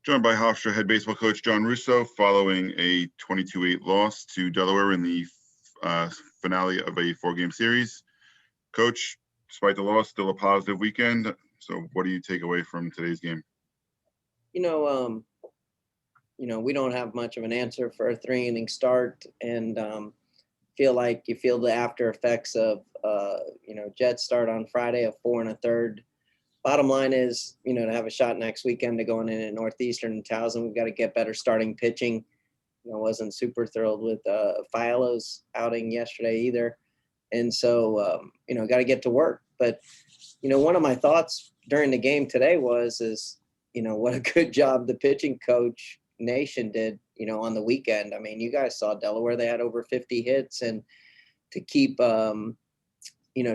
Joined by Hofstra head baseball coach John Russo following a 22-8 loss to Delaware in the finale of a 4-game series. Coach, despite the loss, still a positive weekend. So what do you take away from today's game? We don't have much of an answer for a 3-inning start, and feel like you feel the after effects of Jets start on Friday of 4 1/3. Bottom line is, to have a shot next weekend to going in at Northeastern and Towson, we've got to get better starting pitching. Wasn't super thrilled with Fialo's outing yesterday either. And so, got to get to work. But, one of my thoughts during the game today was what a good job the pitching coach Nation did, on the weekend. I mean, you guys saw Delaware, they had over 50 hits, and to keep, to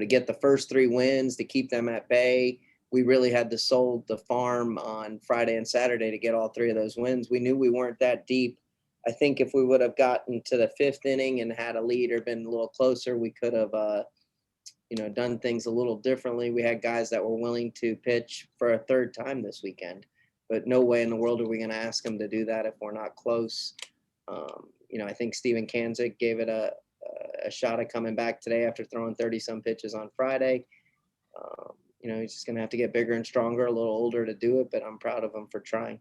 get the first 3 wins, to keep them at bay, we really had to sold the farm on Friday and Saturday to get all 3 of those wins. We knew we weren't that deep. I think if we would have gotten to the 5th inning and had a lead or been a little closer, we could have, done things a little differently. We had guys that were willing to pitch for a 3rd time this weekend, but no way in the world are we going to ask them to do that if we're not close. I think Steven Kanzik gave it a shot at coming back today after throwing 30-some pitches on Friday. He's just going to have to get bigger and stronger, a little older to do it, but I'm proud of him for trying.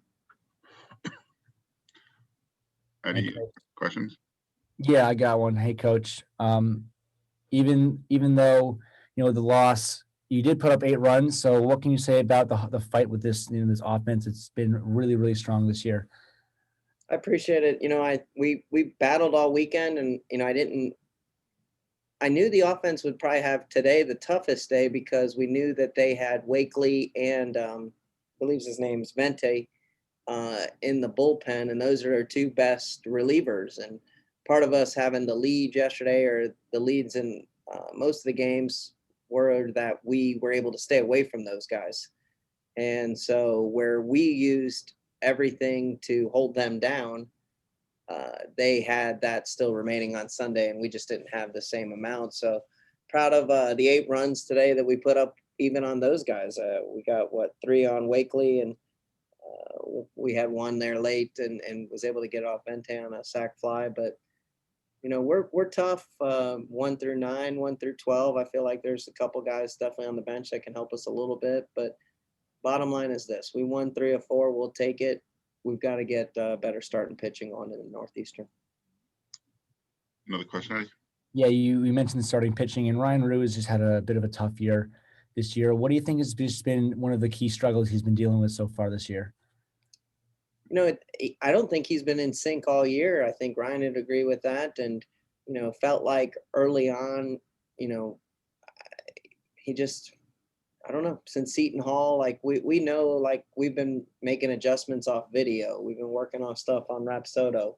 Any questions? Yeah, I got one. Hey, Coach. Even though, the loss, you did put up 8 runs. So what can you say about the fight with this, this offense? It's been really, really strong this year. I appreciate it. We battled all weekend, and, I knew the offense would probably have today the toughest day because we knew that they had Wakely and I believe his name's Vente in the bullpen, and those are our 2 best relievers. And part of us having the lead yesterday, or the leads in most of the games, were that we were able to stay away from those guys. And so where we used everything to hold them down, they had that still remaining on Sunday, and we just didn't have the same amount. So proud of the 8 runs today that we put up even on those guys. We got 3 on Wakely, and we had 1 there late and was able to get off Vente on a sac fly. But we're tough. 1 through 9, 1 through 12. I feel like there's a couple guys definitely on the bench that can help us a little bit. But bottom line is this: we won 3 of 4. We'll take it. We've got to get better starting pitching on in the Northeastern. Another question, Eddie? Yeah, you mentioned starting pitching, and Ryan Ruiz just had a bit of a tough year this year. What do you think has just been one of the key struggles he's been dealing with so far this year? I don't think he's been in sync all year. I think Ryan would agree with that. And, felt like early on, he just, I don't know, since Seton Hall, like we know, like we've been making adjustments off video. We've been working on stuff on Rapsodo.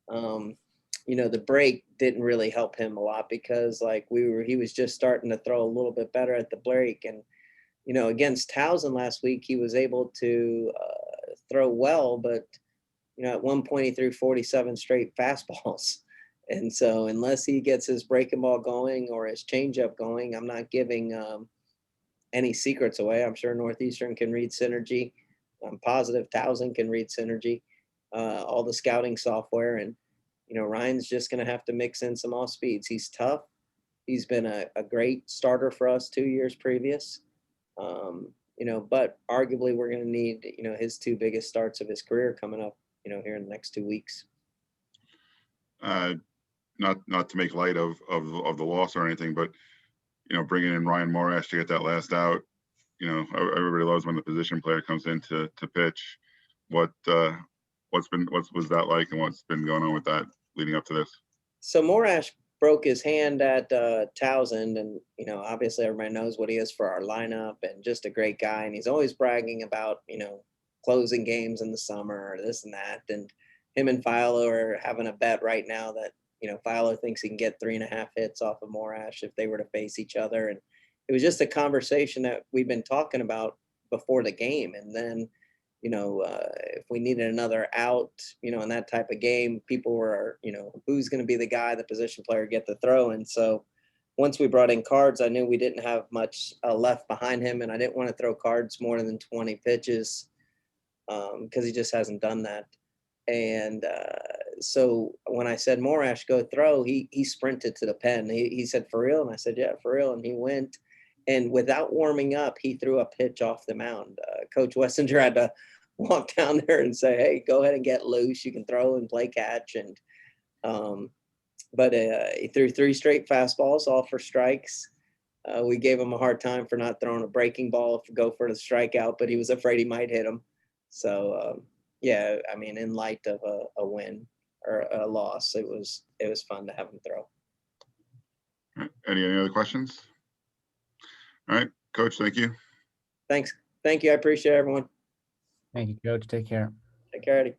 The break didn't really help him a lot because he was just starting to throw a little bit better at the break. And, against Towson last week, he was able to throw well, but, at one point he threw 47 straight fastballs. And so unless he gets his breaking ball going or his changeup going, I'm not giving any secrets away. I'm sure Northeastern can read synergy. I'm positive Towson can read synergy, all the scouting software. And, Ryan's just going to have to mix in some off speeds. He's tough. He's been a great starter for us 2 years previous. But arguably we're going to need, his 2 biggest starts of his career coming up, here in the next 2 weeks. Not to make light of the loss or anything, but bringing in Ryan Morash to get that last out, everybody loves when the position player comes in to pitch. What was that like, and what's been going on with that leading up to this? So Morash broke his hand at Towson, and obviously everybody knows what he is for our lineup, and just a great guy. And he's always bragging about closing games in the summer or this and that. And him and Philo are having a bet right now that Philo thinks he can get 3.5 hits off of Morash if they were to face each other. And it was just a conversation that we've been talking about before the game. And then if we needed another out, in that type of game, people were, who's going to be the guy, the position player, get the throw. And so once we brought in Cards, I knew we didn't have much left behind him, and I didn't want to throw Cards more than 20 pitches because he just hasn't done that. And so when I said, Morash, go throw, he sprinted to the pen. He said, for real? And I said, yeah, for real. And he went, and without warming up, he threw a pitch off the mound. Coach Wessinger had to walk down there and say, hey, go ahead and get loose. You can throw and play catch. And but he threw 3 straight fastballs, all for strikes. We gave him a hard time for not throwing a breaking ball to go for the strikeout, but he was afraid he might hit him. So yeah, I mean, in light of a win or a loss, it was fun to have him throw. All right. Any other questions? All right, Coach, thank you. Thanks. Thank you. I appreciate everyone. Thank you, Coach. Take care. Take care, Eddie.